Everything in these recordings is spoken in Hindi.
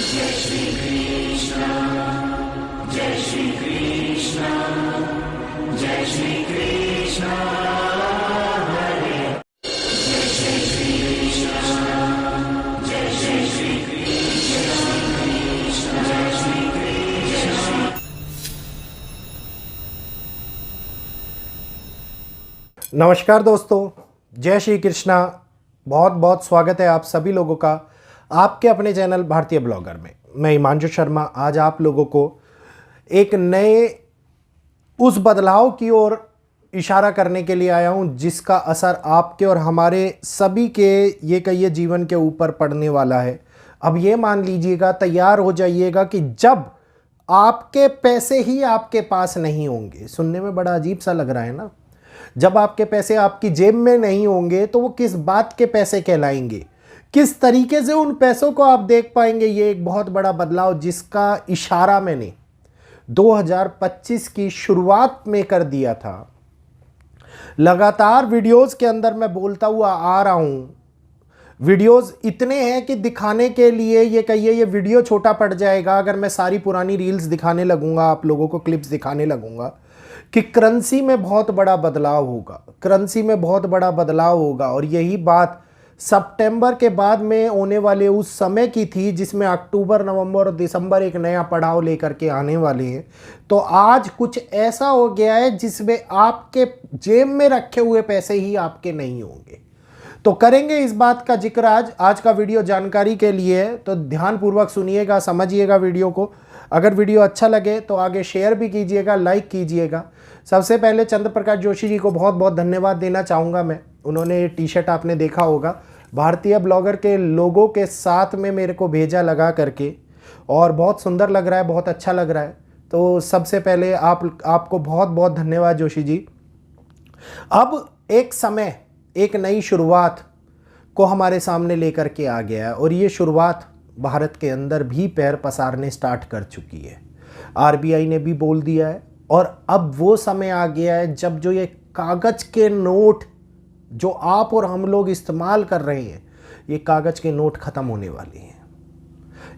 जय श्री कृष्ण, जय श्री कृष्ण, जय श्री कृष्ण हरे, जय श्री कृष्ण, जय श्री कृष्ण, जय श्री कृष्ण। नमस्कार दोस्तों, जय श्री कृष्णा। बहुत बहुत स्वागत है आप सभी लोगों का आपके अपने चैनल भारतीय ब्लॉगर में। मैं हिमांशु शर्मा आज आप लोगों को एक नए उस बदलाव की ओर इशारा करने के लिए आया हूं जिसका असर आपके और हमारे सभी के ये कहिए जीवन के ऊपर पड़ने वाला है। अब ये मान लीजिएगा, तैयार हो जाइएगा कि जब आपके पैसे ही आपके पास नहीं होंगे, सुनने में बड़ा अजीब सा लग रहा है ना, जब आपके पैसे आपकी जेब में नहीं होंगे तो वो किस बात के पैसे कहलाएंगे, किस तरीके से उन पैसों को आप देख पाएंगे। ये एक बहुत बड़ा बदलाव जिसका इशारा मैंने 2025 की शुरुआत में कर दिया था। लगातार वीडियोस के अंदर मैं बोलता हुआ आ रहा हूं। वीडियोस इतने हैं कि दिखाने के लिए ये कहिए ये वीडियो छोटा पड़ जाएगा अगर मैं सारी पुरानी रील्स दिखाने लगूंगा, आप लोगों को क्लिप्स दिखाने लगूंगा कि करेंसी में बहुत बड़ा बदलाव होगा, करेंसी में बहुत बड़ा बदलाव होगा। और यही बात सितंबर के बाद में होने वाले उस समय की थी जिसमें अक्टूबर, नवंबर और दिसंबर एक नया पड़ाव लेकर के आने वाले हैं। तो आज कुछ ऐसा हो गया है जिसमें आपके जेब में रखे हुए पैसे ही आपके नहीं होंगे। तो करेंगे इस बात का जिक्र आज का वीडियो जानकारी के लिए है, तो ध्यानपूर्वक सुनिएगा, समझिएगा वीडियो को। अगर वीडियो अच्छा लगे तो आगे शेयर भी कीजिएगा, लाइक कीजिएगा। सबसे पहले चंद्र प्रकाश जोशी जी को बहुत बहुत धन्यवाद देना चाहूँगा मैं। उन्होंने ये टी शर्ट आपने देखा होगा भारतीय ब्लॉगर के लोगों के साथ में मेरे को भेजा लगा करके, और बहुत सुंदर लग रहा है, बहुत अच्छा लग रहा है। तो सबसे पहले आपको बहुत बहुत धन्यवाद जोशी जी। अब एक समय, एक नई शुरुआत को हमारे सामने लेकर के आ गया है और ये शुरुआत भारत के अंदर भी पैर पसारने स्टार्ट कर चुकी है। आरबीआई ने भी बोल दिया है और अब वो समय आ गया है जब जो ये कागज के नोट जो आप और हम लोग इस्तेमाल कर रहे हैं, ये कागज के नोट खत्म होने वाले हैं।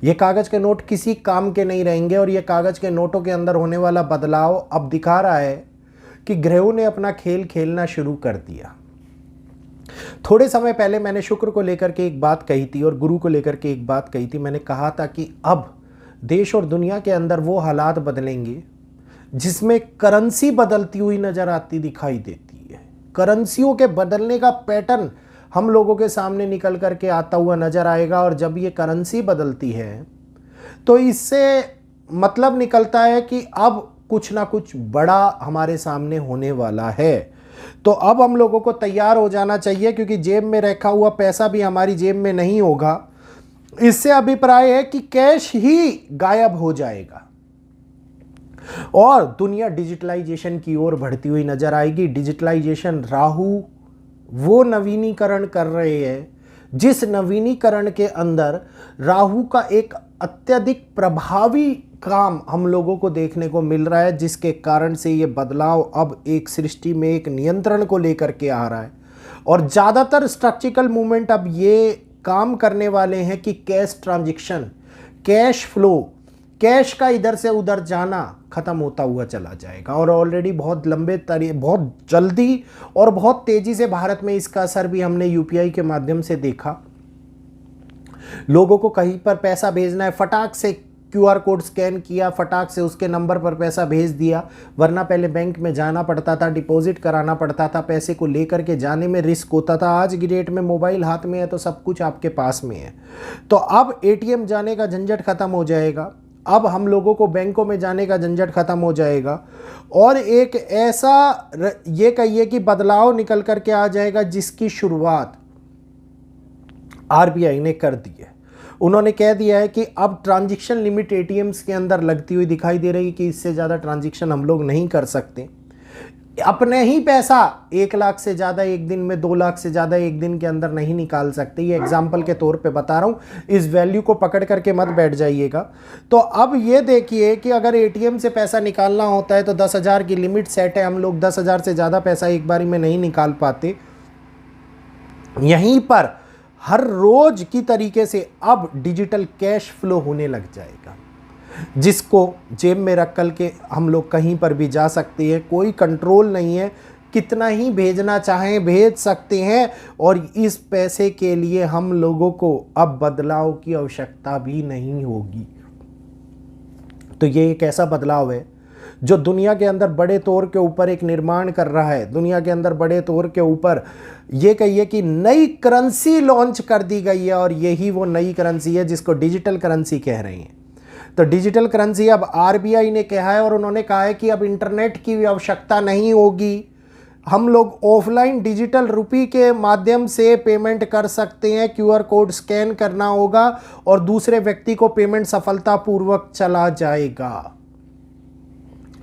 ये कागज के नोट किसी काम के नहीं रहेंगे और ये कागज के नोटों के अंदर होने वाला बदलाव अब दिखा रहा है कि ग्रहों ने अपना खेल खेलना शुरू कर दिया। थोड़े समय पहले मैंने शुक्र को लेकर के एक बात कही थी और गुरु को लेकर के एक बात कही थी। मैंने कहा था कि अब देश और दुनिया के अंदर वो हालात बदलेंगे जिसमें करेंसी बदलती हुई नजर आती दिखाई देती है। करेंसियों के बदलने का पैटर्न हम लोगों के सामने निकल करके आता हुआ नजर आएगा। और जब ये करेंसी बदलती है तो इससे मतलब निकलता है कि अब कुछ ना कुछ बड़ा हमारे सामने होने वाला है। तो अब हम लोगों को तैयार हो जाना चाहिए क्योंकि जेब में रखा हुआ पैसा भी हमारी जेब में नहीं होगा। इससे अभिप्राय है कि कैश ही गायब हो जाएगा और दुनिया डिजिटलाइजेशन की ओर बढ़ती हुई नजर आएगी। डिजिटलाइजेशन, राहु वो नवीनीकरण कर रहे हैं जिस नवीनीकरण के अंदर राहु का एक अत्यधिक प्रभावी काम हम लोगों को देखने को मिल रहा है, जिसके कारण से ये बदलाव अब एक सृष्टि में एक नियंत्रण को लेकर के आ रहा है। और ज़्यादातर स्ट्रक्चरल मूवमेंट अब ये काम करने वाले हैं कि cash transaction, cash flow, cash का इधर से उधर जाना खत्म होता हुआ चला जाएगा। और ऑलरेडी बहुत बहुत जल्दी और बहुत तेज़ी से भारत में इसका असर भी हमने यूपीआई के माध्यम से देखा। लोगों को कहीं पर पैसा भेजना है, फटाक से क्यूआर कोड स्कैन किया, फटाक से उसके नंबर पर पैसा भेज दिया। वरना पहले बैंक में जाना पड़ता था, डिपॉजिट कराना पड़ता था, पैसे को लेकर के जाने में रिस्क होता था। आज की डेट में मोबाइल हाथ में है तो सब कुछ आपके पास में है। तो अब एटीएम जाने का झंझट खत्म हो जाएगा, अब हम लोगों को बैंकों में जाने का झंझट खत्म हो जाएगा और एक ऐसा ये कहिए कि बदलाव निकल करके आ जाएगा जिसकी शुरुआत आरबीआई ने कर दी है। उन्होंने कह दिया है कि अब ट्रांजैक्शन लिमिट एटीएम्स के अंदर लगती हुई दिखाई दे रही है कि इससे ज़्यादा ट्रांजैक्शन हम लोग नहीं कर सकते। अपने ही पैसा 1 लाख से ज़्यादा एक दिन में, 2 लाख से ज़्यादा एक दिन के अंदर नहीं निकाल सकते। ये एग्जाम्पल के तौर पे बता रहा हूँ, इस वैल्यू को पकड़ करके मत बैठ जाइएगा। तो अब ये देखिए कि अगर एटीएम से पैसा निकालना होता है तो 10,000 की लिमिट सेट है, हम लोग 10,000 से ज़्यादा पैसा एक बारी में नहीं निकाल पाते। यहीं पर हर रोज की तरीके से अब डिजिटल कैश फ्लो होने लग जाएगा, जिसको जेब में रख कर के हम लोग कहीं पर भी जा सकते हैं, कोई कंट्रोल नहीं है, कितना ही भेजना चाहें भेज सकते हैं। और इस पैसे के लिए हम लोगों को अब बदलाव की आवश्यकता भी नहीं होगी। तो ये एक ऐसा बदलाव है जो दुनिया के अंदर बड़े तौर के ऊपर एक निर्माण कर रहा है। दुनिया के अंदर बड़े तौर के ऊपर ये कहिए कि नई करेंसी लॉन्च कर दी गई है, और यही वो नई करेंसी है जिसको डिजिटल करेंसी कह रहे हैं। तो डिजिटल करेंसी अब आरबीआई ने कहा है, और उन्होंने कहा है कि अब इंटरनेट की आवश्यकता नहीं होगी, हम लोग ऑफलाइन डिजिटल रुपी के माध्यम से पेमेंट कर सकते हैं, क्यूआर कोड स्कैन करना होगा और दूसरे व्यक्ति को पेमेंट सफलतापूर्वक चला जाएगा।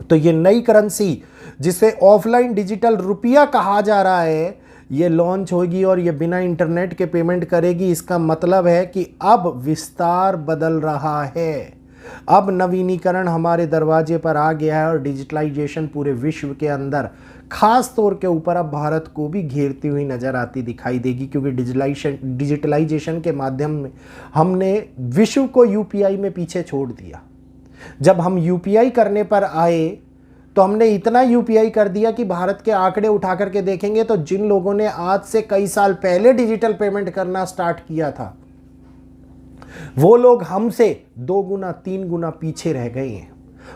तो ये नई करेंसी जिसे ऑफलाइन डिजिटल रुपया कहा जा रहा है, ये लॉन्च होगी और ये बिना इंटरनेट के पेमेंट करेगी। इसका मतलब है कि अब विस्तार बदल रहा है, अब नवीनीकरण हमारे दरवाजे पर आ गया है, और डिजिटलाइजेशन पूरे विश्व के अंदर खास तौर के ऊपर अब भारत को भी घेरती हुई नजर आती दिखाई देगी, क्योंकि डिजिटलाइजेशन के माध्यम में हमने विश्व को यूपीआई में पीछे छोड़ दिया। जब हम यूपीआई करने पर आए तो हमने इतना यूपीआई कर दिया कि भारत के आंकड़े उठा करके देखेंगे तो जिन लोगों ने आज से कई साल पहले डिजिटल पेमेंट करना स्टार्ट किया था, वो लोग हमसे 2 गुना 3 गुना पीछे रह गए हैं।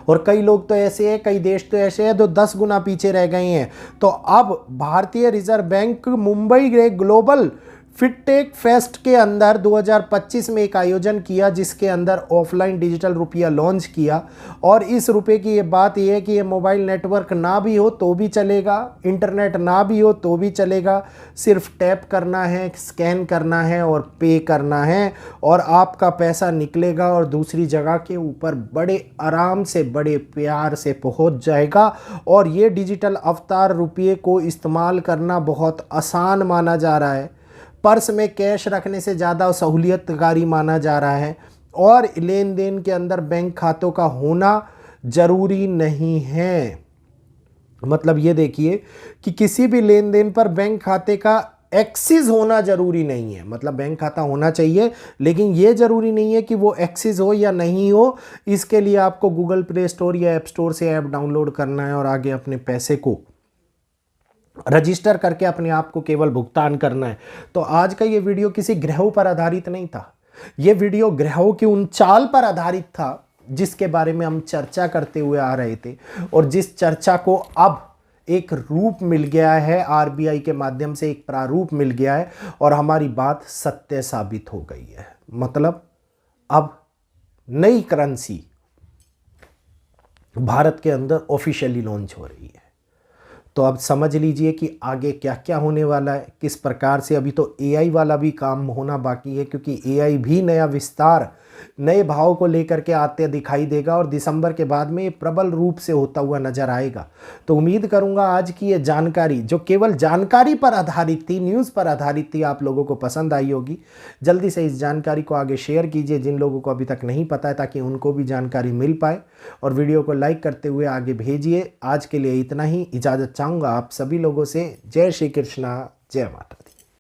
और कई लोग तो ऐसे हैं, कई देश तो ऐसे हैं जो 10 गुना पीछे रह गए हैं। तो अब भारतीय रिजर्व बैंक मुंबई के ग्लोबल फिटटेक फेस्ट के अंदर 2025 में एक आयोजन किया, जिसके अंदर ऑफलाइन डिजिटल रुपया लॉन्च किया। और इस रुपये की ये बात यह है कि ये मोबाइल नेटवर्क ना भी हो तो भी चलेगा, इंटरनेट ना भी हो तो भी चलेगा, सिर्फ टैप करना है, स्कैन करना है और पे करना है, और आपका पैसा निकलेगा और दूसरी जगह के ऊपर बड़े आराम से, बड़े प्यार से पहुंच जाएगा। और ये डिजिटल अवतार रुपये को इस्तेमाल करना बहुत आसान माना जा रहा है, पर्स में कैश रखने से ज़्यादा सहूलियतकारी माना जा रहा है, और लेन देन के अंदर बैंक खातों का होना ज़रूरी नहीं है। मतलब ये देखिए कि किसी भी लेन देन पर बैंक खाते का एक्सेस होना ज़रूरी नहीं है। मतलब बैंक खाता होना चाहिए, लेकिन ये ज़रूरी नहीं है कि वो एक्सेस हो या नहीं हो। इसके लिए आपको गूगल प्ले स्टोर या ऐप स्टोर से ऐप डाउनलोड करना है और आगे अपने पैसे को रजिस्टर करके अपने आप को केवल भुगतान करना है। तो आज का ये वीडियो किसी ग्रहों पर आधारित नहीं था, ये वीडियो ग्रहों की उन चाल पर आधारित था जिसके बारे में हम चर्चा करते हुए आ रहे थे, और जिस चर्चा को अब एक रूप मिल गया है, आरबीआई के माध्यम से एक प्रारूप मिल गया है, और हमारी बात सत्य साबित हो गई है। मतलब अब नई करेंसी भारत के अंदर ऑफिशियली लॉन्च हो रही है। तो अब समझ लीजिए कि आगे क्या क्या होने वाला है, किस प्रकार से। अभी तो एआई वाला भी काम होना बाकी है, क्योंकि एआई भी नया विस्तार, नए भाव को लेकर के आते दिखाई देगा, और दिसंबर के बाद में ये प्रबल रूप से होता हुआ नजर आएगा। तो उम्मीद करूंगा आज की ये जानकारी, जो केवल जानकारी पर आधारित थी, न्यूज़ पर आधारित थी, आप लोगों को पसंद आई होगी। जल्दी से इस जानकारी को आगे शेयर कीजिए जिन लोगों को अभी तक नहीं पता है, ताकि उनको भी जानकारी मिल पाए, और वीडियो को लाइक करते हुए आगे भेजिए। आज के लिए इतना ही, इजाज़त चाहूँगा आप सभी लोगों से। जय श्री कृष्णा, जय माता दी।